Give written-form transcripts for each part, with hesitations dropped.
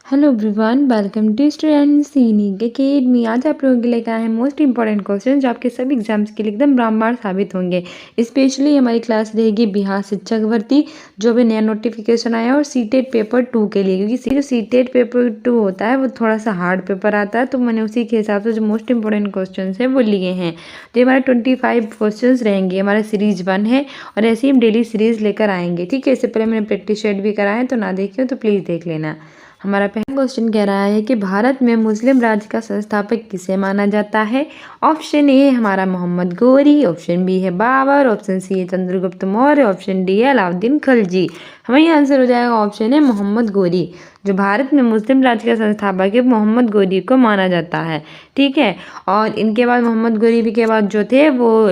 Hello everyone, welcome to student scenic academy. आज आप लोगों के लिए क्या है मोस्ट इंपॉर्टेंट क्वेश्चन जो आपके सभी एग्जाम्स के लिए एकदम रामबाण साबित होंगे। स्पेशली हमारी क्लास रहेगी बिहार शिक्षक भर्ती, जो भी नया नोटिफिकेशन आया, और सीटेट पेपर 2 के लिए, क्योंकि जो सीटेट पेपर 2 होता है वो थोड़ा सा हार्ड पेपर आता है, तो मैंने उसी के हिसाब से जो मोस्ट इंपॉर्टेंट क्वेश्चन है वो लिए हैं। तो हमारे 25 क्वेश्चन रहेंगे, हमारा सीरीज 1 है और ऐसे ही हम डेली सीरीज लेकर आएंगे। ठीक है, इससे पहले मैंने प्रैक्टिस सेट भी कराया है, तो ना देखिए तो प्लीज़ देख लेना। हमारा पहला क्वेश्चन कह रहा है कि भारत में मुस्लिम राज्य का संस्थापक किसे माना जाता है। ऑप्शन ए है हमारा मोहम्मद गोरी, ऑप्शन बी है बाबर, ऑप्शन सी है चंद्रगुप्त मौर्य, ऑप्शन डी है अलाउद्दीन खिलजी। हमारा आंसर हो जाएगा ऑप्शन है मोहम्मद गोरी। जो भारत में मुस्लिम राज्य का संस्थापक है मोहम्मद गोरी को माना जाता है। ठीक है, और इनके बाद मोहम्मद गोरी के बाद जो थे वो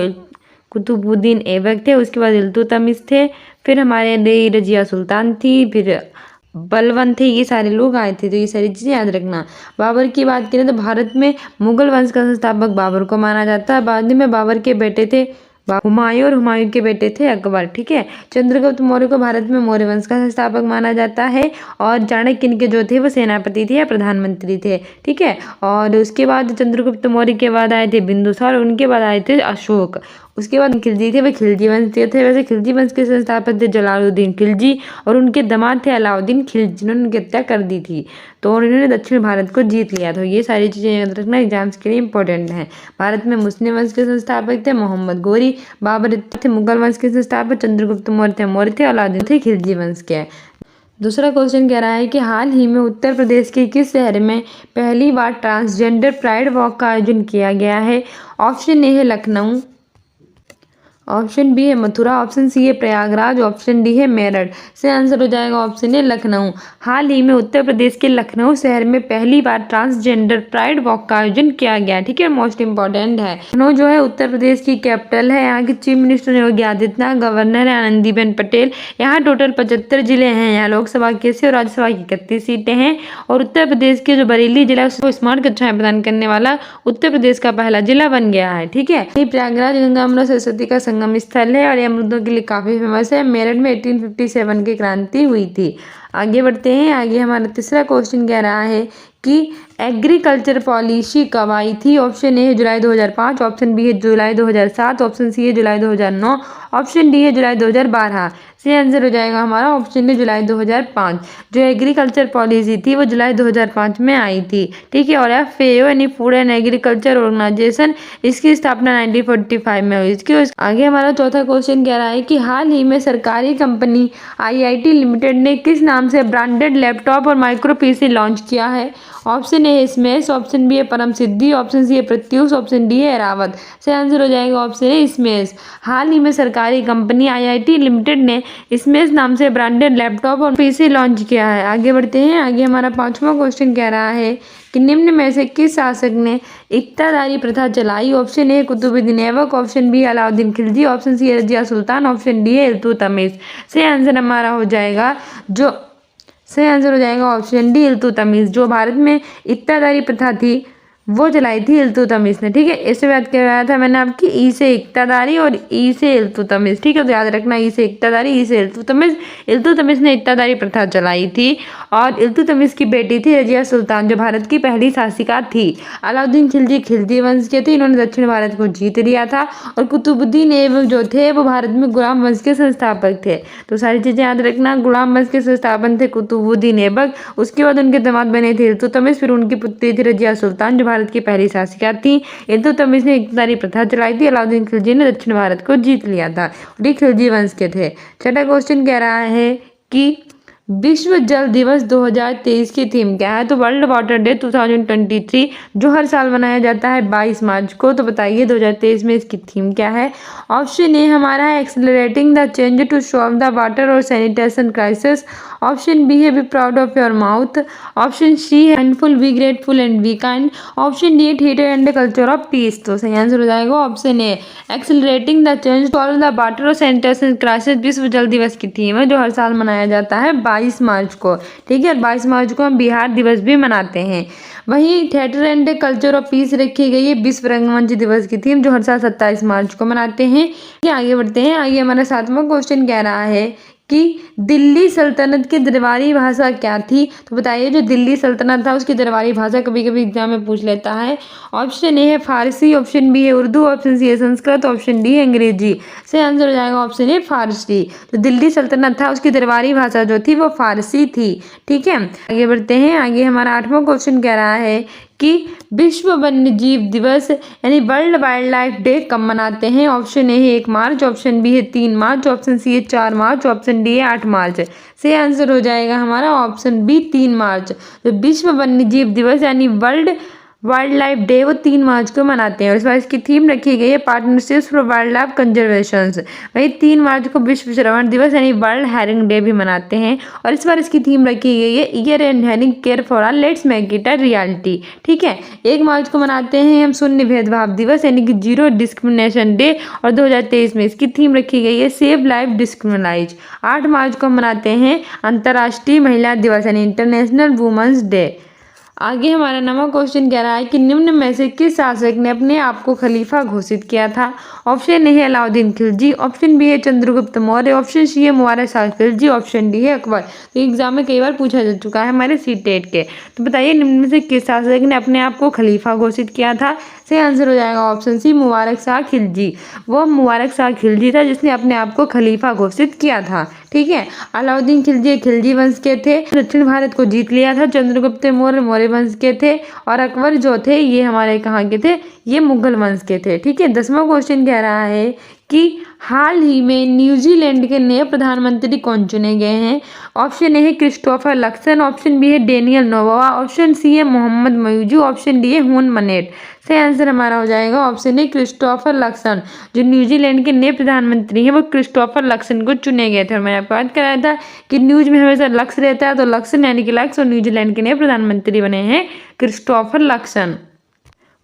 कुतुबुद्दीन ऐबक थे, उसके बाद इल्तुतमिश थे, फिर हमारे रजिया सुल्तान थी, फिर बलवन थे। ये सारे लोग आए थे, तो ये सारी चीज़ें याद रखना। बाबर की बात करें तो भारत में मुगल वंश का संस्थापक बाबर को माना जाता है। बाद में बाबर के बेटे थे हुमायूं, और हुमायूं के बेटे थे अकबर। ठीक है, चंद्रगुप्त मौर्य को भारत में मौर्य वंश का संस्थापक माना जाता है, और चाणक्य इनके जो थे वो सेनापति थे या प्रधानमंत्री थे। ठीक है, और उसके बाद चंद्रगुप्त मौर्य के बाद आए थे बिंदुसार, और उनके बाद आए थे अशोक। उसके बाद खिलजी थे, वे खिलजी वंश के थे। वैसे खिलजी वंश के संस्थापक थे जलालुद्दीन खिलजी, और उनके दामाद थे अलाउद्दीन खिलजी, जिन्होंने उनकी हत्या कर दी थी, तो उन्होंने दक्षिण भारत को जीत लिया था। ये सारी चीज़ें याद रखना, एग्जाम्स के लिए इंपॉर्टेंट है। भारत में मुस्लिम वंश के संस्थापक थे मोहम्मद गोरी, बाबर थे मुगल वंश के संस्थापक, चंद्रगुप्त मौर्य थे, अलाउद्दीन थे खिलजी वंश के। दूसरा क्वेश्चन कह रहा है कि हाल ही में उत्तर प्रदेश के किस शहर में पहली बार ट्रांसजेंडर प्राइड वॉक का आयोजन किया गया है। ऑप्शन ए है लखनऊ, ऑप्शन बी है मथुरा, ऑप्शन सी है प्रयागराज, ऑप्शन डी है मेरठ। से आंसर हो जाएगा ऑप्शन ए लखनऊ। हाल ही में उत्तर प्रदेश के लखनऊ शहर में पहली बार ट्रांसजेंडर प्राइड वॉक का आयोजन किया गया। ठीक है, मोस्ट इंपॉर्टेंट है। लखनऊ जो है उत्तर प्रदेश की कैपिटल है। यहाँ के chief minister Yogi Adityanath, governor है आनंदीबेन पटेल। यहाँ टोटल 75 जिले हैं। यहाँ लोकसभा की 80 और राज्यसभा की 31 सीटें हैं। और उत्तर प्रदेश के जो बरेली जिला है उसको स्मार्ट कक्षाएं प्रदान करने वाला उत्तर प्रदेश का पहला जिला बन गया है। ठीक है, प्रयागराज गंगा यमुना सरस्वती का संगम स्थल है, और ये अमरूदों के लिए काफ़ी फेमस है। मेरठ में 1857 की क्रांति हुई थी। आगे बढ़ते हैं। आगे हमारा तीसरा क्वेश्चन कह रहा है कि एग्रीकल्चर पॉलिसी कब आई थी। ऑप्शन ए है जुलाई 2005, ऑप्शन बी है जुलाई 2007, ऑप्शन सी है जुलाई 2009, ऑप्शन डी है जुलाई 2012। से आंसर हो जाएगा हमारा ऑप्शन डी जुलाई 2005। जो एग्रीकल्चर पॉलिसी थी वो जुलाई 2005 में आई थी। ठीक है, और FAO यानी फूड एंड एग्रीकल्चर ऑर्गेनाइजेशन, इसकी स्थापना 1945 में हुई। इसके आगे हमारा चौथा क्वेश्चन कह रहा है कि हाल ही में सरकारी कंपनी IIT लिमिटेड ने किस नाम से ब्रांडेड लैपटॉप और माइक्रो PC लॉन्च किया है। ऑप्शन ए है स्मेश, ऑप्शन बी है परम सिद्धि, ऑप्शन सी है प्रत्यूष, ऑप्शन डी है एरावत। से आंसर हो जाएगा ऑप्शन ए स्मेश। हाल ही में सरकारी कंपनी IIT लिमिटेड ने स्मेश नाम से ब्रांडेड लैपटॉप और PC लॉन्च किया है। आगे बढ़ते हैं। आगे हमारा पांचवा क्वेश्चन कह रहा है कि निम्न में से किस शासक ने इक्तादारी प्रथा चलाई। Option A Qutubuddin Aibak, option B Alauddin Khilji, option C Razia Sultan, option D है इल्तुतमिश। से आंसर हमारा हो जाएगा ऑप्शन डी इल्तुतमिश। जो भारत में इक्तादारी प्रथा थी वो चलाई थी इल्तुतमिश ने। ठीक है, इससे बात करवाया था मैंने आपकी ई से इक्तादारी और ई से इल्तुतमिश। ठीक है, तो याद रखना ई से इक्तादारी, ई से इल्तुतमिश। इल्तुतमिश ने इक्तादारी प्रथा चलाई थी, और इल्तुतमिश की बेटी थी रजिया सुल्तान, जो भारत की पहली शासिका थी। अलाउद्दीन खिलजी खिलजी वंश के थे, इन्होंने दक्षिण भारत को जीत लिया था। और कुतुबुद्दीन ऐबक जो थे वो भारत में गुलाम वंश के संस्थापक थे। तो सारी चीज़ें याद रखना। गुलाम वंश के संस्थापक थे कुतुबुद्दीन ऐबक, उसके बाद उनके दामाद बने थे इल्तुतमिश, फिर उनकी पुत्री थी रजिया सुल्तान, जो भारत की पहली शासिका थी। इल्तुतमिश ने इक्तादारी प्रथा चलाई थी। अलाउद्दीन खिलजी ने दक्षिण भारत को जीत लिया था, और ये खिलजी वंश के थे। छठा क्वेश्चन कह रहा है कि विश्व जल दिवस 2023 की थीम क्या है। तो वर्ल्ड वाटर डे 2023 जो हर साल मनाया जाता है 22 मार्च को। तो बताइए 2023 में इसकी थीम क्या है। ऑप्शन ए हमारा है accelerating the change to solve the water और सैनिटेशन क्राइसिस, ऑप्शन बी है be proud of your mouth, option C है handful be grateful and be kind, option D है theatre and culture of peace. तो सही answer हो जाएगा option A accelerating the change to solve the water और sanitation crisis विश्व जल दिवस की थीम है, जो हर साल मनाया जाता है 22 मार्च को। ठीक है, 22 मार्च को हम बिहार दिवस भी मनाते हैं। वहीं theatre and culture of piece रखी गई है विश्व रंगमंच दिवस की थीम, जो हर साल 27 मार्च को मनाते हैं। आगे बढ़ते हैं। आगे हमारा सातवां क्वेश्चन कह रहा है कि दिल्ली सल्तनत की दरबारी भाषा क्या थी? तो बताइए जो दिल्ली सल्तनत था उसकी दरबारी भाषा कभी-कभी एग्जाम में पूछ लेता है। ऑप्शन ए है फारसी, ऑप्शन बी है उर्दू, ऑप्शन सी है संस्कृत, ऑप्शन डी है अंग्रेजी। सही आंसर हो जाएगा ऑप्शन ए फारसी। तो दिल्ली सल्तनत था उसकी दरबारी भाषा जो थी वो फारसी थी। ठीक है, आगे बढ़ते हैं। आगे हमारा 8वां क्वेश्चन कह रहा है कि विश्व वन्य जीव दिवस यानी वर्ल्ड वाइल्ड लाइफ डे कब मनाते हैं? ऑप्शन ए है 1 मार्च, ऑप्शन बी है 3 मार्च, ऑप्शन सी है 4 मार्च, ऑप्शन डी है 8 मार्च। सही आंसर हो जाएगा हमारा ऑप्शन बी 3 मार्च। तो विश्व वन्य जीव दिवस यानी वर्ल्ड वाइल्ड लाइफ डे वो 3 मार्च को मनाते हैं। और इस बार इसकी थीम रखी गई है partnerships for wild life conservation. वही 3 मार्च को विश्व श्रवण दिवस यानी वर्ल्ड हेरिंग डे भी मनाते हैं। और इस बार इसकी थीम रखी गई है year and herring care for all, let's make it a reality. ठीक है, 1 मार्च को मनाते हैं हम शून्य भेदभाव दिवस यानी कि जीरो डिस्क्रिमिनेशन डे। और 2023 में इसकी थीम रखी गई है सेव लाइफ डिस्क्रिमिनाइज। 8 मार्च को मनाते हैं अंतर्राष्ट्रीय महिला दिवस यानी इंटरनेशनल वुमेन्स डे। आगे हमारा 9वां क्वेश्चन कह रहा है कि निम्न में से किस शासक ने अपने आप को खलीफा घोषित किया था? ऑप्शन ए है अलाउद्दीन खिलजी, ऑप्शन बी है चंद्रगुप्त मौर्य, ऑप्शन सी है मुबारक शाह खिलजी, ऑप्शन डी है अकबर। तो एग्जाम में कई बार पूछा जा चुका है हमारे सीटेट के। तो बताइए निम्न में से किस शासक ने अपने आप को खलीफा घोषित किया था? सही आंसर हो जाएगा ऑप्शन सी मुबारक शाह खिलजी। वो मुबारक शाह खिलजी था जिसने अपने आप को खलीफा घोषित किया था। ठीक है, अलाउद्दीन खिलजी खिलजी वंश के थे, दक्षिण भारत को जीत लिया था। चंद्रगुप्त मौर्य मौर्य वंश के थे। और अकबर जो थे ये हमारे कहाँ के थे? ये मुगल वंश के थे। ठीक है, 10वां क्वेश्चन कह रहा है कि हाल ही में न्यूजीलैंड के नए प्रधानमंत्री कौन चुने गए हैं? ऑप्शन ए है क्रिस्टोफर लक्सन, ऑप्शन बी है डेनियल नोबोआ, ऑप्शन सी है मोहम्मद मयूजू, ऑप्शन डी है हुन मनेट। सही आंसर हमारा हो जाएगा ऑप्शन ए क्रिस्टोफर लक्सन। जो न्यूजीलैंड के नए प्रधानमंत्री हैं वो क्रिस्टोफर लक्सन को चुने गए थे। और मैंने आपको बात कराया था कि न्यूज में हमेशा लक्स रहता है, तो लक्सन यानी कि लक्स, और न्यूजीलैंड के नए प्रधानमंत्री बने हैं क्रिस्टोफर लक्सन।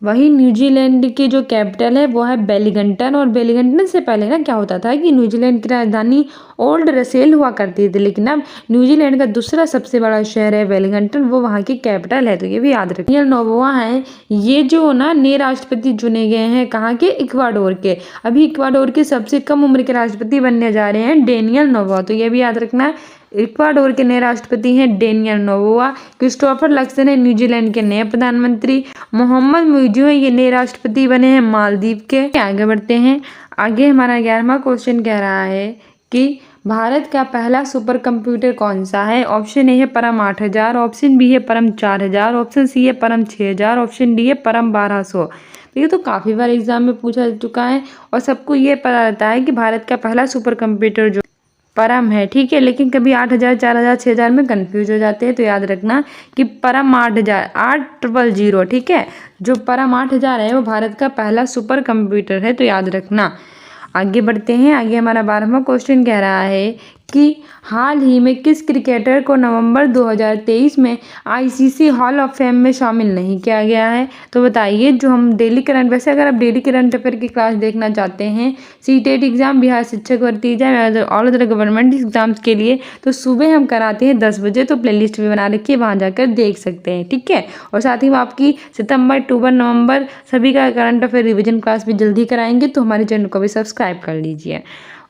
वही न्यूजीलैंड की जो कैपिटल है वो है वेलिंगटन। और वेलिंगटन से पहले ना क्या होता था कि न्यूजीलैंड की राजधानी ओल्ड रसेल हुआ करती थी, लेकिन अब न्यूजीलैंड का दूसरा सबसे बड़ा शहर है वेलिंगटन, वो वहाँ की कैपिटल है। तो ये भी याद रखिए। डेनियल नोबोआ हैं ये जो ना नए राष्ट्रपति चुने गए हैं कहाँ के? इक्वाडोर के। अभी इक्वाडोर के सबसे कम उम्र के राष्ट्रपति बनने जा रहे हैं डेनियल नोबोआ। तो ये भी याद रखना है, इक्वाडोर के नए राष्ट्रपति हैं डेनियल नोबोआ। क्रिस्टोफर लक्सन है न्यूजीलैंड के नए प्रधानमंत्री। मोहम्मद मुइज़ू है ये नए राष्ट्रपति बने हैं मालदीव के। आगे बढ़ते हैं। आगे हमारा 11वां क्वेश्चन कह रहा है कि भारत का पहला सुपर कंप्यूटर कौन सा है? ऑप्शन ए है परम 8000, ऑप्शन बी है परम 4000, ऑप्शन सी है परम 6000, ऑप्शन डी है परम 1200। तो ये तो काफ़ी बार एग्जाम में पूछा जा चुका है और सबको ये पता रहता है कि भारत का पहला सुपर कंप्यूटर जो परम है। ठीक है, लेकिन कभी 8000, 4000, 6000 में कंफ्यूज हो जाते हैं। तो याद रखना कि परम 8000, 8000। ठीक है, जो परम 8000 है वो भारत का पहला सुपर कंप्यूटर है। तो याद रखना। आगे बढ़ते हैं। आगे हमारा 12वां क्वेश्चन कह रहा है कि हाल ही में किस क्रिकेटर को नवंबर 2023 में आईसीसी हॉल ऑफ फेम में शामिल नहीं किया गया है? तो बताइए जो हम डेली करंट, वैसे अगर आप डेली करंट अफेयर की क्लास देखना चाहते हैं सीटेट एग्जाम, बिहार शिक्षक भर्ती exam, all other government exams के लिए, तो सुबह हम कराते हैं 10 बजे। तो प्लेलिस्ट भी बना रखी है, वहाँ जाकर देख सकते हैं। ठीक है, और साथ ही आपकी सितंबर, अक्टूबर, नवंबर सभी का करंट अफेयर रिविजन क्लास भी जल्दी कराएंगे। तो हमारे चैनल को भी सब्सक्राइब कर लीजिए।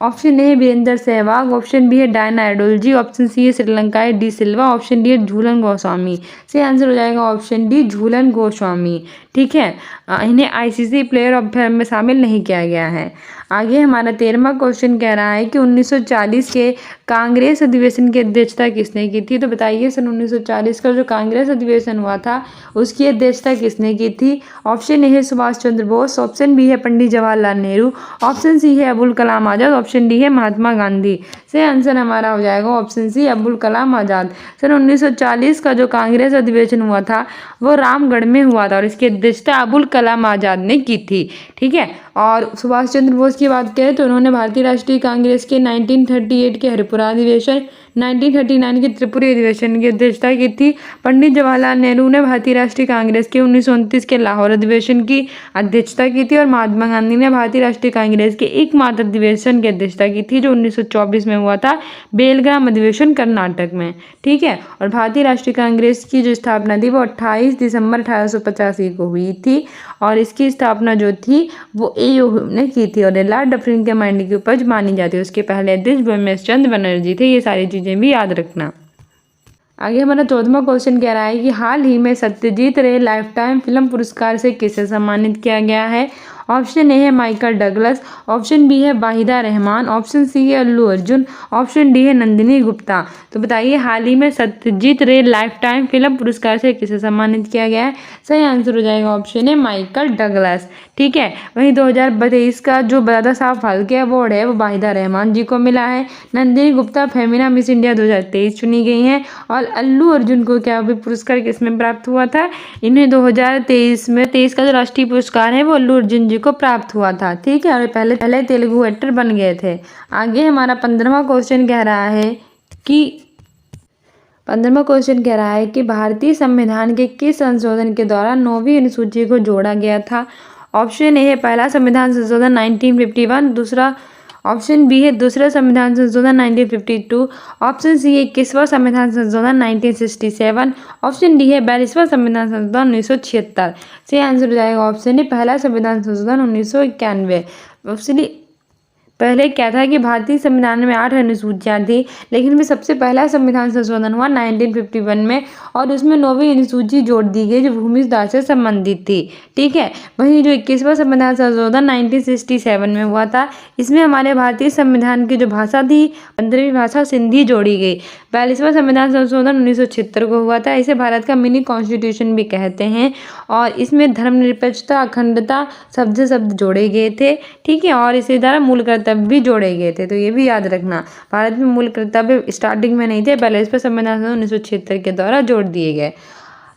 ऑप्शन ए है वीरेंद्र सहवाग, ऑप्शन बी है डायना एडोलजी, ऑप्शन सी है श्रीलंकाई डी सिल्वा, ऑप्शन डी है झूलन गोस्वामी। सही आंसर हो जाएगा ऑप्शन डी झूलन गोस्वामी। ठीक है, इन्हें आईसीसी प्लेयर ऑफ फेम में शामिल नहीं किया गया है। आगे हमारा 13वां क्वेश्चन कह रहा है कि 1940 के कांग्रेस अधिवेशन की अध्यक्षता किसने की थी? तो बताइए सन 1940 का जो कांग्रेस अधिवेशन हुआ था उसकी अध्यक्षता किसने की थी? ऑप्शन ए है सुभाष चंद्र बोस, ऑप्शन बी है पंडित जवाहरलाल नेहरू, ऑप्शन सी है अबुल कलाम आज़ाद, ऑप्शन डी है महात्मा गांधी। सही आंसर हमारा हो जाएगा ऑप्शन सी अबुल कलाम आज़ाद। सन 1940 का जो कांग्रेस अधिवेशन हुआ था वो रामगढ़ में हुआ था और इसकी अध्यक्षता अबुल कलाम आज़ाद ने की थी। ठीक है, और सुभाष चंद्र बोस की बात करें तो उन्होंने भारतीय राष्ट्रीय कांग्रेस के 1938 के हरिपुरा अधिवेशन, 1939 के त्रिपुरी अधिवेशन की अध्यक्षता की थी। पंडित जवाहरलाल नेहरू ने भारतीय राष्ट्रीय कांग्रेस के 1929 के लाहौर अधिवेशन की अध्यक्षता की थी और महात्मा गांधी ने भारतीय राष्ट्रीय कांग्रेस के एकमात्र अधिवेशन की अध्यक्षता की थी जो 1924 में हुआ था, बेलग्राम अधिवेशन कर्नाटक में। ठीक है, और भारतीय राष्ट्रीय कांग्रेस की जो स्थापना थी वो 28 दिसंबर 1885 को हुई थी और इसकी स्थापना जो थी वो एओ ने की थी और लॉर्ड डफरिन के माइंड की उपज मानी जाती है। उसके पहले अध्यक्ष ब्रह्मेश चंद्र बनर्जी थे। ये सारी चीज़ें भी याद रखना। आगे हमारा 14वां क्वेश्चन कह रहा है कि हाल ही में सत्यजीत रे लाइफ टाइम फिल्म पुरस्कार से किसे सम्मानित किया गया है। ऑप्शन ए है माइकल डगलस, ऑप्शन बी है वाहिदा रहमान, ऑप्शन सी है अल्लू अर्जुन, ऑप्शन डी है नंदिनी गुप्ता। तो बताइए हाल ही में सत्यजीत रे लाइफ टाइम फिल्म पुरस्कार से किसे सम्मानित किया गया है। सही आंसर हो जाएगा ऑप्शन ए माइकल डगलस। ठीक है, वहीं 2023 का जो दादा साहब फाल्के अवार्ड है वो वाहिदा रहमान जी को मिला है। नंदिनी गुप्ता फेमिना मिस इंडिया 2023 चुनी गई हैं और अल्लू अर्जुन को क्या भी पुरस्कार किसमें प्राप्त हुआ था। इन्हें 2023 में 23 का जो राष्ट्रीय पुरस्कार है वो अल्लू अर्जुन जी को प्राप्त हुआ था। ठीक है, और पहले तेलुगु एक्टर बन गए थे। आगे हमारा 15वां क्वेश्चन कह रहा है कि भारतीय संविधान के किस संशोधन के दौरान 9वीं अनुसूची को जोड़ा गया था। ऑप्शन ए है पहला संविधान संशोधन 1951, दूसरा ऑप्शन बी है दूसरा संविधान संशोधन 1952, ऑप्शन सी है 21वां संविधान संशोधन 1967, ऑप्शन डी है 42वां संविधान संशोधन 1976। सही आंसर हो जाएगा ऑप्शन ए पहला संविधान संशोधन 1991। ऑप्शन पहले क्या था कि भारतीय संविधान में 8 अनुसूचियाँ थी, लेकिन में सबसे पहला संविधान संशोधन हुआ 1951 में और उसमें 9वीं अनुसूची जोड़ दी गई जो भूमि सुधार से संबंधित थी। ठीक है, वहीं जो 21वां संविधान संशोधन 1967 में हुआ था, इसमें हमारे भारतीय संविधान की जो भाषा थी 15वीं भाषा सिंधी जोड़ी गई। 42वां संविधान संशोधन 1976 को हुआ था। इसे भारत का मिनी कॉन्स्टिट्यूशन भी कहते हैं और इसमें धर्मनिरपेक्षता अखंडता शब्द जोड़े गए थे। ठीक है, और इसी द्वारा मूल कर्तव्य भी जोड़े गए थे। तो ये भी याद रखना, भारत में मूल कर्तव्य स्टार्टिंग में नहीं थे, 42वां संविधान 1976 के द्वारा जोड़ दिए गए।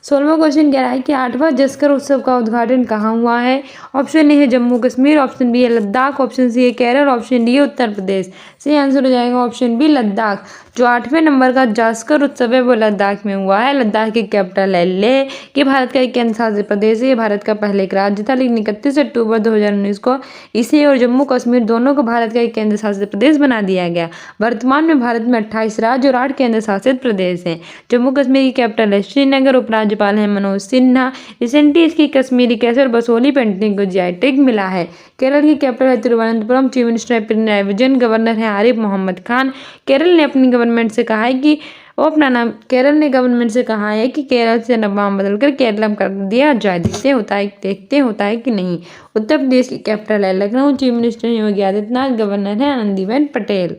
16वां क्वेश्चन कह रहा है कि 8वां जस्कर उत्सव का उद्घाटन कहाँ हुआ है। ऑप्शन ए है जम्मू कश्मीर, ऑप्शन बी है लद्दाख, ऑप्शन सी है केरल, ऑप्शन डी है उत्तर प्रदेश। सही आंसर हो जाएगा ऑप्शन बी लद्दाख। जो 8वें नंबर का जास्कर उत्सव है वो लद्दाख में हुआ है। लद्दाख की कैपिटल है लेह, कि भारत का एक केंद्र शासित प्रदेश है। भारत का पहले एक राज्य था, लेकिन 31 अक्टूबर 2019 को इसे और जम्मू कश्मीर दोनों को भारत का एक केंद्र शासित प्रदेश बना दिया गया। वर्तमान में भारत में 28 राज्य और 8 केंद्र शासित प्रदेश हैं। जम्मू कश्मीर की कैपिटल है श्रीनगर, उपराज्यपाल है मनोज सिन्हा। रिसेंटली इसकी कश्मीरी कैसर बसोली पेंटिंग को जीआई टैग मिला है। केरल की कैपिटल है तिरुवनंतपुरम, चीफ मिनिस्टर है पिनराई विजयन, गवर्नर है आरिफ मोहम्मद खान। केरल ने गवर्नमेंट से कहा है कि केरल से नाम बदलकर केरलम कर दिया जाए। देखते होता है कि नहीं। उत्तर प्रदेश की कैपिटल है Lucknow, chief minister Yogi Adityanath, governor है आनंदीबेन पटेल।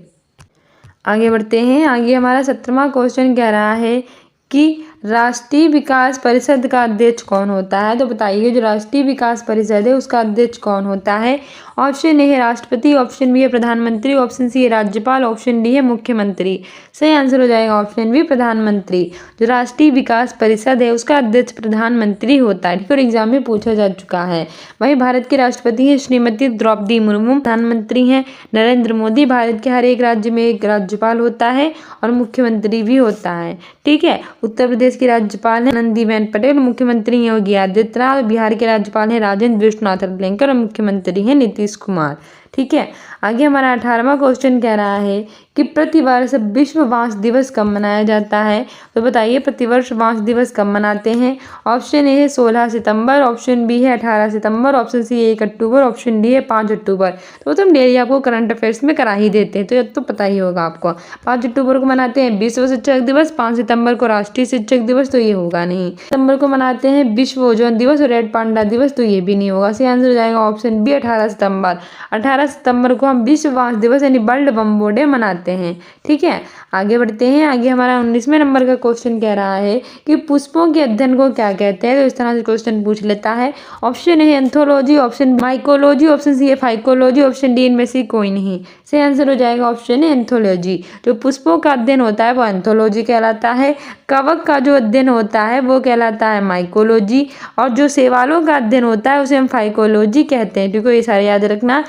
आगे बढ़ते हैं। आगे हमारा 17वां क्वेश्चन कह रहा है कि राष्ट्रीय विकास परिषद का अध्यक्ष कौन होता है। तो बताइए जो राष्ट्रीय विकास परिषद है उसका अध्यक्ष कौन होता है। ऑप्शन ए है राष्ट्रपति, ऑप्शन बी है प्रधानमंत्री, ऑप्शन सी है राज्यपाल, ऑप्शन डी है मुख्यमंत्री। सही आंसर हो जाएगा ऑप्शन बी प्रधानमंत्री। जो राष्ट्रीय विकास परिषद है उसका अध्यक्ष प्रधानमंत्री होता है। ठीक है, और एग्जाम में पूछा जा चुका है। वहीं भारत के राष्ट्रपति हैं श्रीमती द्रौपदी मुर्मू, प्रधानमंत्री हैं नरेंद्र मोदी। भारत के हर एक राज्य में एक राज्यपाल होता है और मुख्यमंत्री भी होता है। ठीक है, उत्तर प्रदेश की राज्यपाल है आनंदीबेन पटेल, मुख्यमंत्री योगी आदित्यनाथ। बिहार के राज्यपाल हैं राजेंद्र विश्वनाथ अरलेकर और मुख्यमंत्री हैं नीतीश कुमार। ठीक है, आगे हमारा 18वां क्वेश्चन कह रहा है कि प्रतिवर्ष विश्व बांस दिवस कब मनाया जाता है। तो बताइए प्रतिवर्ष बांस दिवस कब मनाते हैं। ऑप्शन ए है 16 सितंबर, ऑप्शन बी है 18 सितंबर, ऑप्शन सी है 1 अक्टूबर, ऑप्शन डी है 5 अक्टूबर। तो तुम डेली आपको करंट अफेयर्स में करा ही देते हैं, तो ये तो पता ही होगा आपको। 5 अक्टूबर को मनाते हैं विश्व शिक्षक दिवस, 5 सितंबर को राष्ट्रीय शिक्षक दिवस, तो ये होगा नहीं। सितंबर को मनाते हैं विश्व ओजोन दिवस और रेड पांडा दिवस, तो ये भी नहीं होगा। सही आंसर हो जाएगा ऑप्शन बी 18 सितंबर। 18 सितंबर को हम विश्व बांस दिवस यानी वर्ल्ड बम्बो डे मनाते हैं। ठीक है, आगे बढ़ते हैं। आगे हमारा 19वें नंबर का क्वेश्चन कह रहा है कि पुष्पों के अध्ययन को क्या कहते हैं। तो इस तरह से क्वेश्चन पूछ लेता है। Option A anthology, option mycology, option C है फाइकोलॉजी, ऑप्शन डी इनमें से कोई नहीं। सही आंसर हो जाएगा ऑप्शन ए एंथोलॉजी। जो पुष्पों का अध्ययन होता है वो एंथोलॉजी कहलाता है। कवक का जो अध्ययन होता है वो कहलाता है माइकोलॉजी, और जो शैवालों का अध्ययन होता है उसे हम फाइकोलॉजी कहते हैं। ठीक है, ये सारे याद रखना।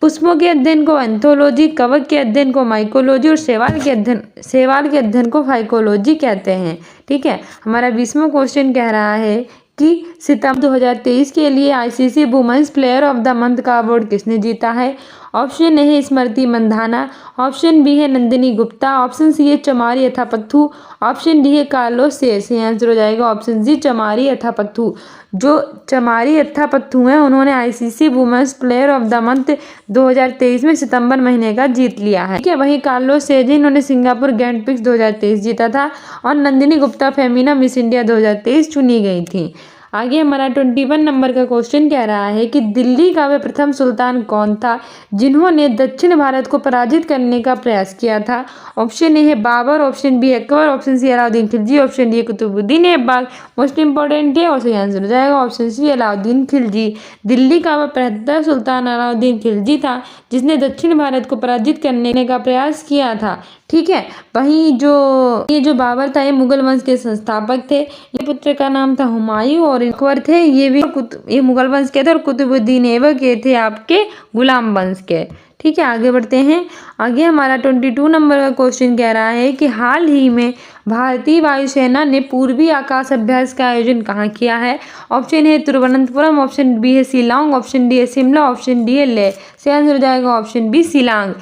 पुष्पों के अध्ययन को एंथोलॉजी, कवक के अध्ययन को माइकोलॉजी और शैवाल के अध्ययन को फाइकोलॉजी कहते हैं। ठीक है, हमारा 20वां क्वेश्चन कह रहा है कि सितंबर 2023 के लिए ICC women's player of the month का अवार्ड किसने जीता है? ऑप्शन ए है स्मृति मंधाना, ऑप्शन बी है नंदिनी गुप्ता, ऑप्शन सी है चमारी अथापत्थु, ऑप्शन डी है कार्लोस सेस। आंसर हो जाएगा ऑप्शन सी चमारी अथापत्थु। जो चमारी अथापत्थु हैं उन्होंने ICC women's player of the month 2023 में सितंबर महीने का जीत लिया है। ठीक है, वहीं कार्लोस सेज इन्होंने सिंगापुर ग्रैंड प्रिक्स 2023 जीता था और नंदिनी गुप्ता फेमिना मिस इंडिया 2023 चुनी गई थी। आगे हमारा 21 नंबर का क्वेश्चन कह रहा है कि दिल्ली का वह प्रथम सुल्तान कौन था जिन्होंने दक्षिण भारत को पराजित करने का प्रयास किया था? ऑप्शन ए है Babur, option B Akbar, option C Alauddin Khilji, option D Qutbuddin Aibak. Most important है और सही आंसर हो जाएगा ऑप्शन सी अलाउद्दीन खिलजी। दिल्ली का वह प्रथम सुल्तान अलाउद्दीन खिलजी था जिसने दक्षिण भारत को पराजित करने का प्रयास किया था। ठीक है, वहीं ये जो बाबर था ये मुगल वंश के संस्थापक थे। ये पुत्र का नाम था हुमायूं और अकबर थे ये मुगल वंश के थे और कुतुबुद्दीन ऐबक ये थे आपके गुलाम वंश के। ठीक है, आगे बढ़ते हैं। आगे हमारा 22 नंबर का क्वेश्चन कह रहा है कि हाल ही में भारतीय वायुसेना ने पूर्वी आकाश अभ्यास का आयोजन कहाँ किया है? Option A Thiruvananthapuram, option B है शिलांग, ऑप्शन डी है शिमला, ऑप्शन डी है लेह। सही आंसर हो जाएगा ऑप्शन बी शिलांग।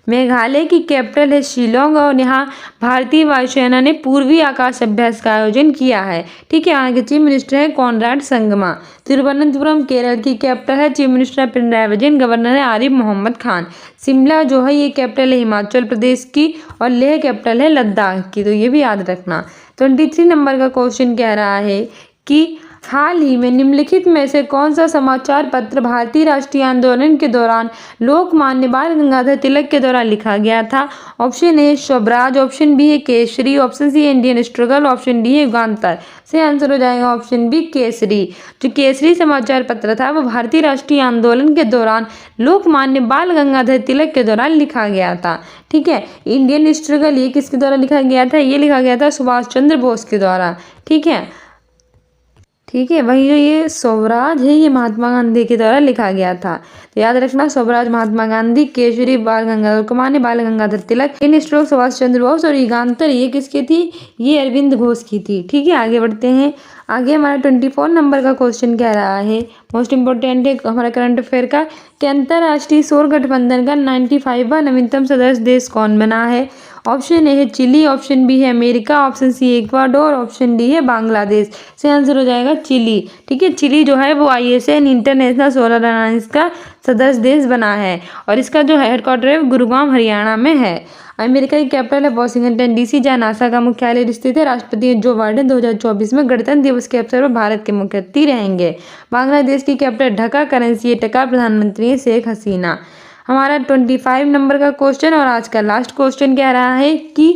मेघालय की कैपिटल है शिलोंग और यहाँ भारतीय वायुसेना ने पूर्वी आकाश अभ्यास का आयोजन किया है। ठीक है, यहाँ के चीफ मिनिस्टर है कॉनराड संगमा। तिरुवनंतपुरम केरल की कैपिटल है, chief minister Pinarayi Vijayan, governor है आरिफ मोहम्मद खान। शिमला जो है ये कैपिटल है हिमाचल प्रदेश की और लेह कैपिटल है लद्दाख की, तो ये भी याद रखना। 23 नंबर का क्वेश्चन कह रहा है कि हाल ही में निम्नलिखित में से कौन सा समाचार पत्र भारतीय राष्ट्रीय आंदोलन के दौरान लोकमान्य बाल गंगाधर तिलक के दौरान लिखा गया था? Option A Swaraj, option B है केसरी, ऑप्शन सी है इंडियन स्ट्रगल, ऑप्शन डी है युगांतर। सही आंसर हो जाएगा ऑप्शन बी केसरी। जो केसरी समाचार पत्र था वो भारतीय राष्ट्रीय आंदोलन के दौरान लोकमान्य बाल गंगाधर तिलक के दौरान लिखा गया था। ठीक है, इंडियन स्ट्रगल ये किसके द्वारा लिखा गया था? ये लिखा गया था सुभाष चंद्र बोस के द्वारा। ठीक है, वही जो ये स्वराज है ये महात्मा गांधी के द्वारा लिखा गया था। तो याद रखना स्वराज महात्मा गांधी, केसरी बाल गंगाधर, लोकमान्य बाल गंगाधर तिलक, इन स्ट्रोक सुभाष चंद्र बोस और युगांतर ये किसकी थी? ये अरविंद घोष की थी। ठीक है, आगे बढ़ते हैं। आगे हमारा 24 नंबर का क्वेश्चन कह रहा है, मोस्ट इंपोर्टेंट है हमारा करंट अफेयर का, कि अंतर्राष्ट्रीय सौर गठबंधन का 95वां नवीनतम सदस्य देश कौन बना है? ऑप्शन ए है चिली, ऑप्शन बी है America, option C Ecuador, option D है बांग्लादेश। सही आंसर हो जाएगा चिली। ठीक है, चिली जो है वो ISN इंटरनेशनल सोलर अलायंस का सदस्य देश बना है और इसका जो हेडक्वार्टर है गुरुग्राम हरियाणा में है। अमेरिका की कैपिटल है वॉशिंगटन DC जहाँ नासा का मुख्यालय स्थित है। राष्ट्रपति जो बाइडेन 2024 में गणतंत्र दिवस के अवसर पर भारत के मुख्य अतिथि रहेंगे। बांग्लादेश की कैपिटल ढाका, करेंसी है टका, प्रधानमंत्री है शेख हसीना। हमारा 25 नंबर का क्वेश्चन और आज का लास्ट क्वेश्चन कह रहा है कि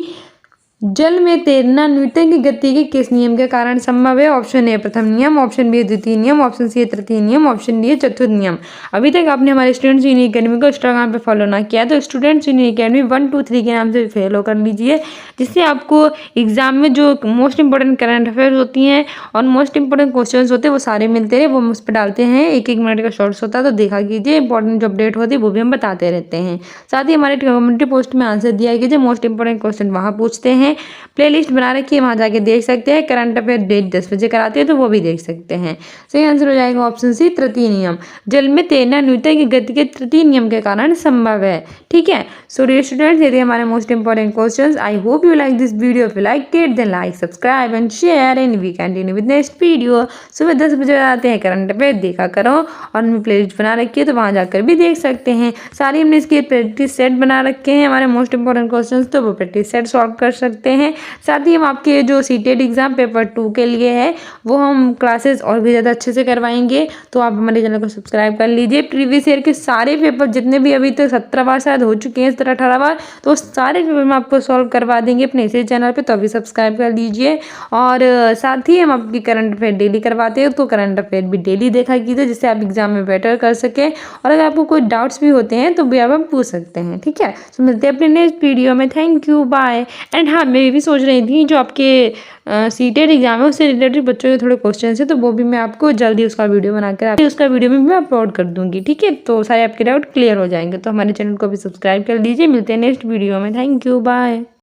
जल में तैरना न्यूटन की गति के किस नियम के कारण संभव है? ऑप्शन ए प्रथम नियम, ऑप्शन बी द्वितीय नियम, ऑप्शन सी तृतीय नियम, ऑप्शन डी चतुर्थ नियम। अभी तक आपने हमारे स्टूडेंट्स यूनिक अकेडमी को इंस्टाग्राम पे फॉलो ना किया तो स्टूडेंट्स यूनिक अकेडमी 1 2 3 के नाम से फॉलो कर लीजिए, जिससे आपको एग्जाम में जो मोस्ट इंपॉर्टेंट करंट अफेयर्स होती हैं और मोस्ट इंपॉर्टेंट क्वेश्चन होते हैं वो सारे मिलते रहे। वो हम उस पर डालते हैं, 1 मिनट का शॉर्ट्स होता है तो देखा कीजिए। इंपॉर्टेंट जो अपडेट होती है वो भी हम बताते रहते हैं। साथ ही हमारे कम्युनिटी पोस्ट में आंसर दिया कीजिए, मोस्ट इंपॉर्टेंट क्वेश्चन वहाँ पूछते हैं। प्लेलिस्ट बना रखी है, वहाँ जाके देख सकते हैं। करंट अफेयर डेट 10 बजे कराते हैं तो वो भी देख सकते हैं। सही आंसर हो जाएगा ऑप्शन सी तृतीय नियम। जल में तैरना न्यूटन की गति के तृतीय नियम के कारण संभव है। ठीक है, सो डियर स्टूडेंट्स ये थे हमारे most important questions. I hope you like this video. If you like it then like, subscribe and share and we continue with next video. सुबह 10 बजे आते हैं करंट अफेयर देखा करो और हमने प्लेलिस्ट बना रखी है तो वहाँ जाकर भी देख सकते हैं। सारी हमने इसके प्रैक्टिस सेट बना रखे हैं हमारे मोस्ट इंपॉर्टेंट क्वेश्चंस, तो वो प्रैक्टिस सेट सॉल्व कर सकते हैं। साथ ही हम आपके जो सीटेट एग्जाम पेपर 2 के लिए है वो हम क्लासेस और भी ज़्यादा अच्छे से करवाएंगे, तो आप हमारे चैनल को सब्सक्राइब कर लीजिए। प्रीवियस ईयर के सारे पेपर जितने भी अभी तक 17 बार शायद हो चुके हैं, 17-18 बार, तो सारे पेपर हम आपको सॉल्व करवा देंगे अपने इसी चैनल पे, तो अभी सब्सक्राइब कर लीजिए। और साथ ही हम आपकी करंट अफेयर डेली करवाते हैं, तो करंट अफेयर भी डेली देखा कीजिए जिससे आप एग्जाम में बेटर कर सकें। और अगर आपको कोई डाउट्स भी होते हैं तो भी आप पूछ सकते हैं। ठीक है, तो मिलते हैं अपने नेक्स्ट वीडियो में। Thank you, bye and have हाँ, मैं ये भी सोच रही थी जो आपके सीटेट एग्ज़ाम है उससे रिलेटेड बच्चों के थोड़े क्वेश्चन हैं, तो वो भी मैं आपको जल्दी उसका वीडियो बनाकर उसका वीडियो में मैं अपलोड कर दूँगी, ठीक है? तो सारे आपके डाउट क्लियर हो जाएँगे। तो हमारे चैनल को भी सब्सक्राइब कर लीजिए। मिलते हैं नेक्स्ट वीडियो में। Thank you, bye.